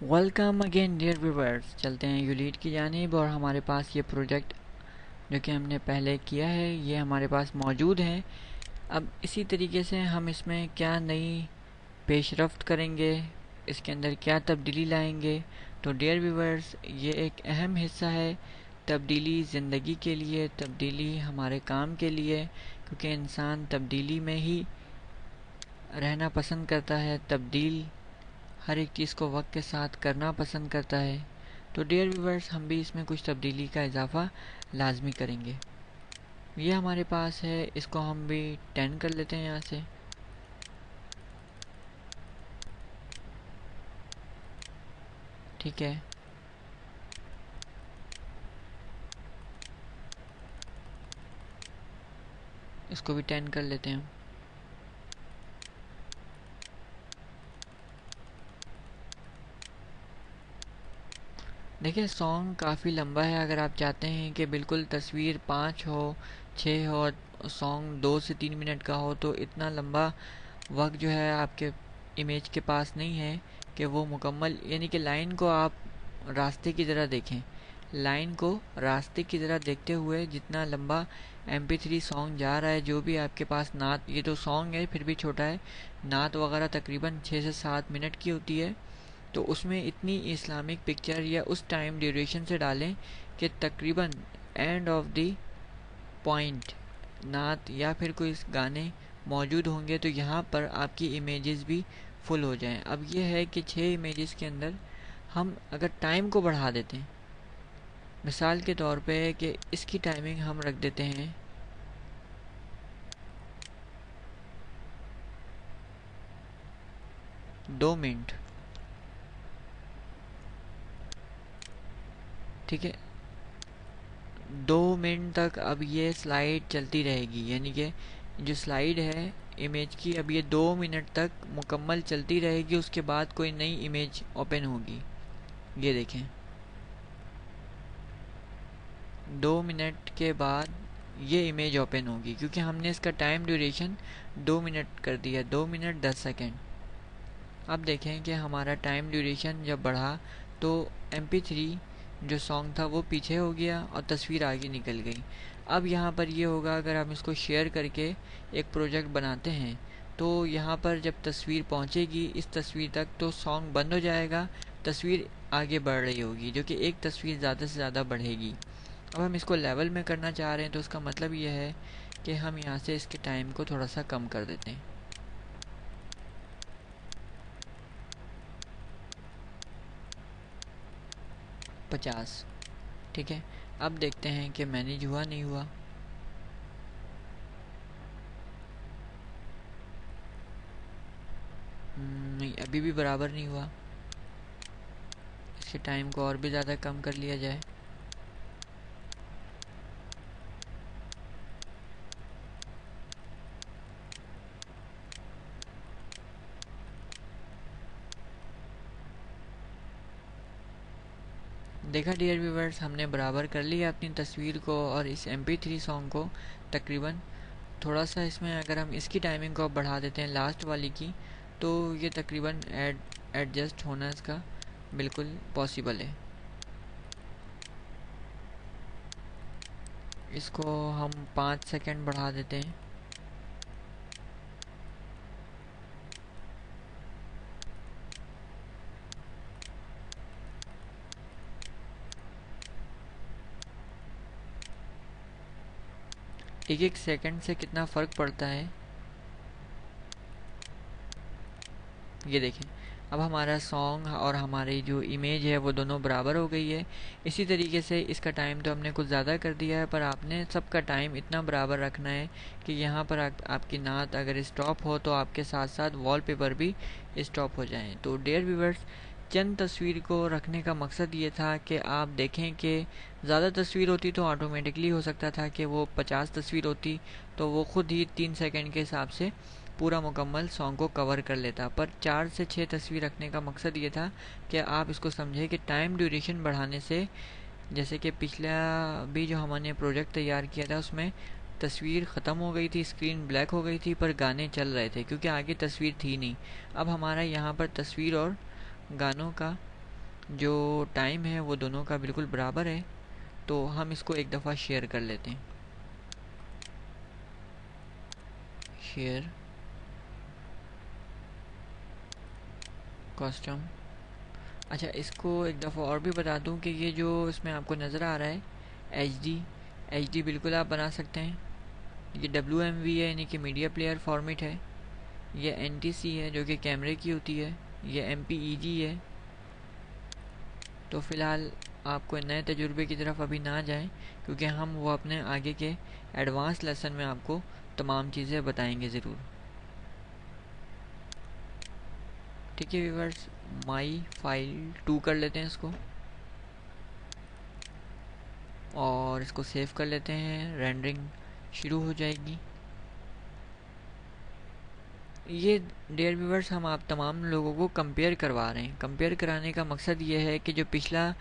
Welcome again dear viewers. चलते हैं यूलीड की जानिब और हमारे पास ये प्रोजेक्ट जो कि हमने पहले किया है ये हमारे पास मौजूद है। अब इसी तरीके से हम इसमें क्या नई पेशरफ्त करेंगे, इसके अंदर क्या तब्दीली लाएंगे। तो डियर व्यूवर्स, ये एक अहम हिस्सा है। तब्दीली ज़िंदगी के लिए, तब्दीली हमारे काम के लिए, क्योंकि इंसान तब्दीली में ही रहना पसंद करता है। तब्दील हर एक चीज़ को वक्त के साथ करना पसंद करता है। तो डियर व्यूवर्स, हम भी इसमें कुछ तब्दीली का इजाफा लाजमी करेंगे। ये हमारे पास है, इसको हम भी 10 कर लेते हैं यहाँ से। ठीक है, इसको भी 10 कर लेते हैं हम। देखिए, सॉन्ग काफ़ी लंबा है। अगर आप चाहते हैं कि बिल्कुल तस्वीर 5 हो, 6 हो और सॉन्ग 2 से 3 मिनट का हो, तो इतना लंबा वक्त जो है आपके इमेज के पास नहीं है कि वो मुकम्मल, यानी कि लाइन को आप रास्ते की तरह देखें। लाइन को रास्ते की तरह देखते हुए जितना लंबा MP3 सॉन्ग जा रहा है, जो भी आपके पास नात, ये तो सॉन्ग है फिर भी छोटा है, नात वगैरह तकरीबन 6 से 7 मिनट की होती है। तो उसमें इतनी इस्लामिक पिक्चर या उस टाइम ड्यूरेशन से डालें कि तकरीबन एंड ऑफ द पॉइंट नात या फिर कोई गाने मौजूद होंगे, तो यहाँ पर आपकी इमेजेस भी फुल हो जाएं। अब ये है कि 6 इमेजेस के अंदर हम अगर टाइम को बढ़ा देते हैं, मिसाल के तौर पे कि इसकी टाइमिंग हम रख देते हैं 2 मिनट। ठीक है, 2 मिनट तक अब ये स्लाइड चलती रहेगी, यानी कि जो स्लाइड है इमेज की, अब ये 2 मिनट तक मुकम्मल चलती रहेगी। उसके बाद कोई नई इमेज ओपन होगी। ये देखें, 2 मिनट के बाद ये इमेज ओपन होगी, क्योंकि हमने इसका टाइम ड्यूरेशन 2 मिनट कर दिया, 2 मिनट 10 सेकेंड। अब देखें कि हमारा टाइम ड्यूरेशन जब बढ़ा तो MP3 जो सॉन्ग था वो पीछे हो गया और तस्वीर आगे निकल गई। अब यहाँ पर ये होगा, अगर हम इसको शेयर करके एक प्रोजेक्ट बनाते हैं, तो यहाँ पर जब तस्वीर पहुँचेगी इस तस्वीर तक, तो सॉन्ग बंद हो जाएगा, तस्वीर आगे बढ़ रही होगी, जो कि एक तस्वीर ज़्यादा से ज़्यादा बढ़ेगी। अब हम इसको लेवल में करना चाह रहे हैं, तो उसका मतलब ये है कि हम यहाँ से इसके टाइम को थोड़ा सा कम कर देते हैं, 50। ठीक है, अब देखते हैं कि मैनेज हुआ नहीं हुआ। नहीं, अभी भी बराबर नहीं हुआ। इसके टाइम को और भी ज़्यादा कम कर लिया जाए। देखा डियर व्यूवर्स, हमने बराबर कर लिया अपनी तस्वीर को और इस MP3 सॉन्ग को तकरीबन। थोड़ा सा इसमें अगर हम इसकी टाइमिंग को अब बढ़ा देते हैं लास्ट वाली की, तो ये तकरीबन एडजस्ट होना इसका बिल्कुल पॉसिबल है। इसको हम 5 सेकंड बढ़ा देते हैं। एक एक सेकंड से कितना फ़र्क पड़ता है ये देखें। अब हमारा सॉन्ग और हमारी जो इमेज है वो दोनों बराबर हो गई है। इसी तरीके से इसका टाइम तो हमने कुछ ज़्यादा कर दिया है, पर आपने सबका टाइम इतना बराबर रखना है कि यहाँ पर आपकी नात अगर स्टॉप हो तो आपके साथ साथ वॉलपेपर भी स्टॉप हो जाएं। तो डियर व्यूवर्स, चंद तस्वीर को रखने का मकसद ये था कि आप देखें कि ज़्यादा तस्वीर होती तो ऑटोमेटिकली हो सकता था कि वो 50 तस्वीर होती तो वो ख़ुद ही 3 सेकंड के हिसाब से पूरा मुकम्मल सॉन्ग को कवर कर लेता। पर 4 से 6 तस्वीर रखने का मकसद ये था कि आप इसको समझें कि टाइम ड्यूरेशन बढ़ाने से, जैसे कि पिछला भी जो हमने प्रोजेक्ट तैयार किया था उसमें तस्वीर ख़त्म हो गई थी, स्क्रीन ब्लैक हो गई थी, पर गाने चल रहे थे क्योंकि आगे तस्वीर थी नहीं। अब हमारा यहाँ पर तस्वीर और गानों का जो टाइम है वो दोनों का बिल्कुल बराबर है, तो हम इसको एक दफ़ा शेयर कर लेते हैं। Share custom. अच्छा, इसको एक दफ़ा और भी बता दूं कि ये जो इसमें आपको नज़र आ रहा है एच डी बिल्कुल आप बना सकते हैं। ये WMV है, यानी कि मीडिया प्लेयर फॉर्मेट है। ये NTC है जो कि कैमरे की होती है। ये MPEG है। तो फ़िलहाल आपको नए तजुर्बे की तरफ अभी ना जाएं, क्योंकि हम वो अपने आगे के एडवांस लेसन में आपको तमाम चीज़ें बताएंगे ज़रूर। ठीक है व्यूअर्स, माई फाइल 2 कर लेते हैं इसको और इसको सेव कर लेते हैं। रेंडरिंग शुरू हो जाएगी। ये डियर व्यूअर्स, हम आप तमाम लोगों को कंपेयर करवा रहे हैं। कंपेयर कराने का मकसद ये है कि जो पिछला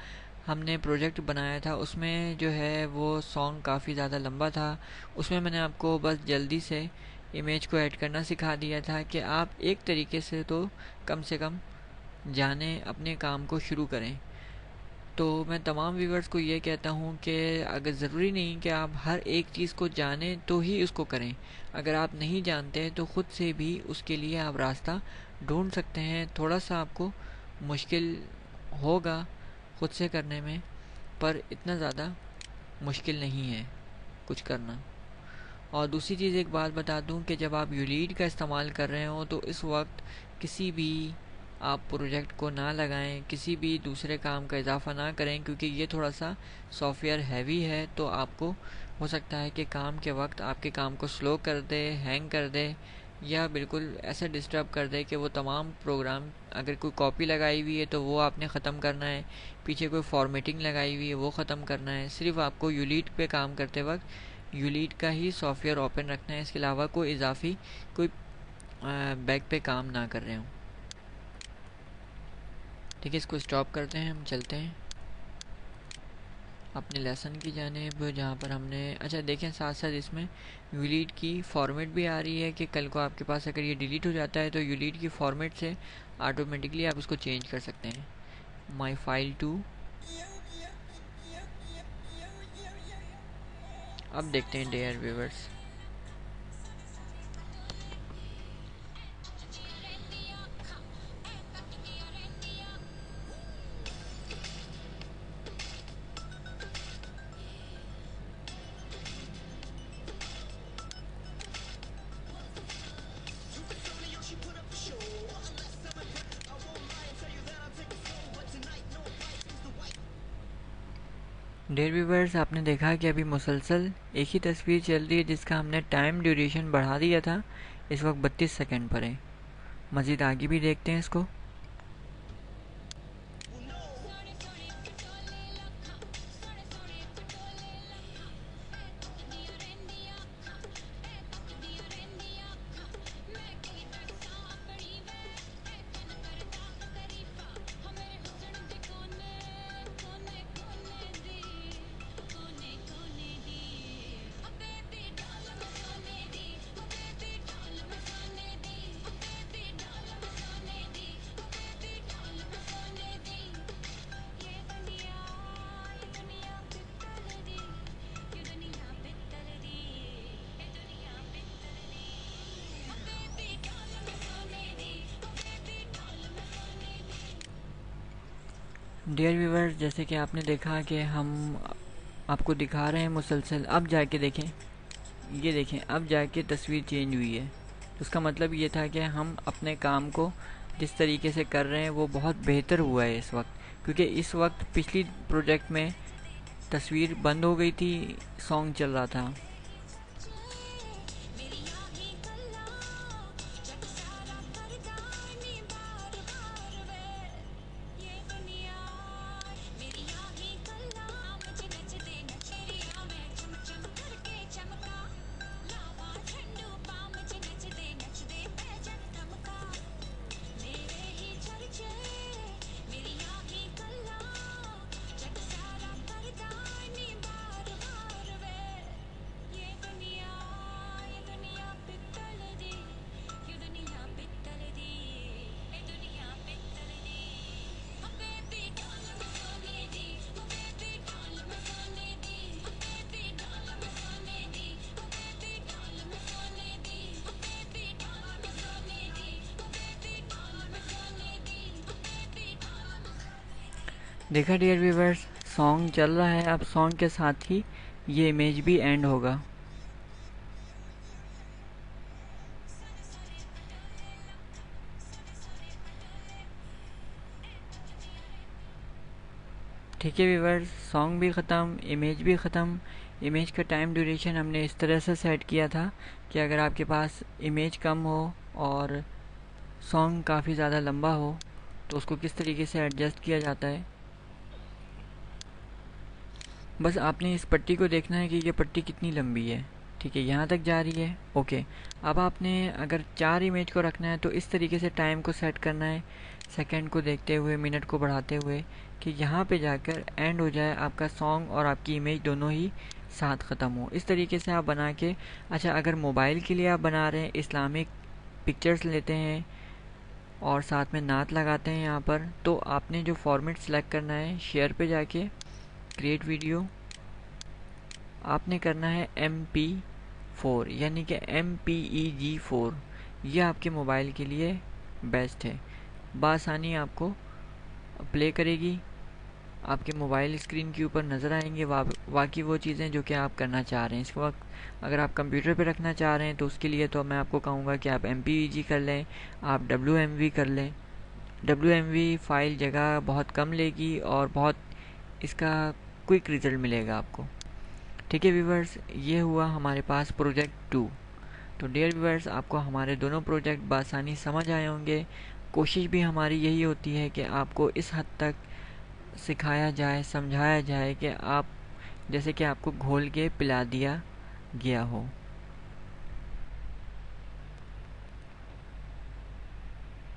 हमने प्रोजेक्ट बनाया था उसमें जो है वो सॉन्ग काफ़ी ज़्यादा लंबा था। उसमें मैंने आपको बस जल्दी से इमेज को ऐड करना सिखा दिया था कि आप एक तरीके से कम जाने, अपने काम को शुरू करें। तो मैं तमाम व्यूवर्स को ये कहता हूँ कि अगर ज़रूरी नहीं कि आप हर एक चीज़ को जानें तो ही उसको करें। अगर आप नहीं जानते तो ख़ुद से भी उसके लिए आप रास्ता ढूंढ सकते हैं। थोड़ा सा आपको मुश्किल होगा ख़ुद से करने में, पर इतना ज़्यादा मुश्किल नहीं है कुछ करना। और दूसरी चीज़ एक बात बता दूं कि जब आप यूलीड का इस्तेमाल कर रहे हो तो इस वक्त किसी भी आप प्रोजेक्ट को ना लगाएं, किसी भी दूसरे काम का इजाफा ना करें, क्योंकि ये थोड़ा सा सॉफ्टवेयर हैवी है। तो आपको हो सकता है कि काम के वक्त आपके काम को स्लो कर दे, हैंग कर दे, या बिल्कुल ऐसे डिस्टर्ब कर दे कि वो तमाम प्रोग्राम, अगर कोई कॉपी लगाई हुई है तो वो आपने ख़त्म करना है, पीछे कोई फॉर्मेटिंग लगाई हुई है वो ख़त्म करना है। सिर्फ आपको यूलीड पे काम करते वक्त यूलीड का ही सॉफ्टवेयर ओपन रखना है। इसके अलावा कोई इजाफी कोई बैक पे काम ना कर रहे हो। ठीक है, इसको स्टॉप करते हैं, हम चलते हैं अपने लेसन की जानिब, जहाँ पर हमने अच्छा देखें साथ साथ इसमें यूलीड की फॉर्मेट भी आ रही है कि कल को आपके पास अगर ये डिलीट हो जाता है तो यूलीड की फॉर्मेट से ऑटोमेटिकली आप उसको चेंज कर सकते हैं। My file 2। अब देखते हैं डियर व्यूअर्स। डियर व्यूअर्स, आपने देखा कि अभी मुसलसल एक ही तस्वीर चल रही है जिसका हमने टाइम ड्यूरेशन बढ़ा दिया था। इस वक्त 32 सेकंड पर है। मज़ीद आगे भी देखते हैं इसको। डियर व्यूअर्स, जैसे कि आपने देखा कि हम आपको दिखा रहे हैं मुसलसल। अब जाके देखें, ये देखें, अब जाके तस्वीर चेंज हुई है। तो उसका मतलब ये था कि हम अपने काम को जिस तरीके से कर रहे हैं वो बहुत बेहतर हुआ है इस वक्त, क्योंकि इस वक्त पिछली प्रोजेक्ट में तस्वीर बंद हो गई थी, सॉन्ग चल रहा था। देखा डियर व्यूवर्स, सॉन्ग चल रहा है, अब सॉन्ग के साथ ही ये इमेज भी एंड होगा। ठीक है व्यूवर्स, सॉन्ग भी ख़त्म, इमेज भी ख़त्म। इमेज का टाइम ड्यूरेशन हमने इस तरह से सेट किया था कि अगर आपके पास इमेज कम हो और सॉन्ग काफ़ी ज़्यादा लंबा हो तो उसको किस तरीके से एडजस्ट किया जाता है। बस आपने इस पट्टी को देखना है कि ये पट्टी कितनी लंबी है। ठीक है, यहाँ तक जा रही है। ओके, अब आपने अगर 4 इमेज को रखना है तो इस तरीके से टाइम को सेट करना है, सेकंड को देखते हुए, मिनट को बढ़ाते हुए, कि यहाँ पे जाकर एंड हो जाए आपका सॉन्ग और आपकी इमेज दोनों ही साथ ख़त्म हो। इस तरीके से आप बना के, अच्छा अगर मोबाइल के लिए आप बना रहे हैं, इस्लामिक पिक्चर्स लेते हैं और साथ में नात लगाते हैं यहाँ पर, तो आपने जो फॉर्मेट सेलेक्ट करना है, शेयर पे जाके क्रिएट वीडियो, आपने करना है MP4 यानी कि MPEG 4। ये आपके मोबाइल के लिए बेस्ट है, बासानी आपको प्ले करेगी, आपके मोबाइल स्क्रीन के ऊपर नज़र आएंगे बाकी वो चीज़ें जो कि आप करना चाह रहे हैं। इसके वक्त अगर आप कंप्यूटर पे रखना चाह रहे हैं तो उसके लिए तो मैं आपको कहूँगा कि आप MPEG कर लें, आप WMV कर लें। WMV फाइल जगह बहुत कम लेगी और बहुत इसका क्विक रिज़ल्ट मिलेगा आपको। ठीक है व्यूवर्स, ये हुआ हमारे पास प्रोजेक्ट 2। तो डियर व्यूवर्स, आपको हमारे दोनों प्रोजेक्ट बासानी समझ आए होंगे। कोशिश भी हमारी यही होती है कि आपको इस हद तक सिखाया जाए, समझाया जाए कि आप जैसे कि आपको घोल के पिला दिया गया हो।